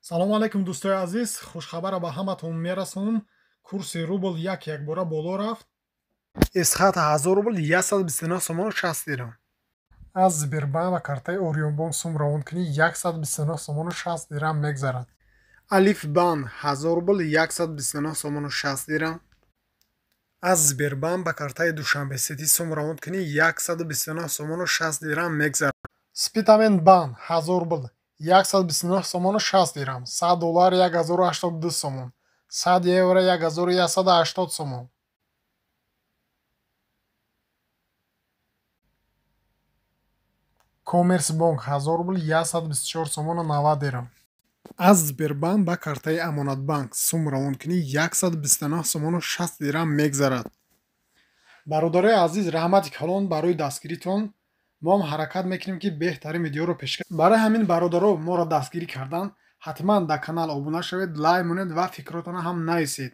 салому алайкум дӯстои азиз, хушхабара ба ҳаматон мерасонам. Курси рубл якбора боло рафт. Исхати 1000 рубл 129 сомону 60 дирҳам. аз Сбербанк ва картаи Орионбонк сум равонкунӣ 129 сомону 60 дирҳам мегзарад. Алиф банк 1000 рубл 129 сомону 60 дирҳам. аз Сбербанк ба картаи Душанбеситӣ сум равонкунӣ 129 сомону 60 дирҳам мегзарад. Спитамент банк 1000 рубл 129 сомону 60 дирҳам. $100 1082 сомон. 100 евро 1180 сомон. Коммерсбанк 1000 рубл 124 сомону 90 дирҳам. аз Сбербанк ба картаи Амонатбанк сум равонкунӣ 129 сомону 60 дирҳам мегзарад. бародарои азиз, раҳмати калон барои дастгиритон. мо ҳам ҳаракат мекунем ки беҳтарин видеоро пешкаш. Барои ҳамин бародаро моро дастгирӣ кардан, ҳатман дар канал обуна шавед, лайк монед ва фикротона ҳам нависед.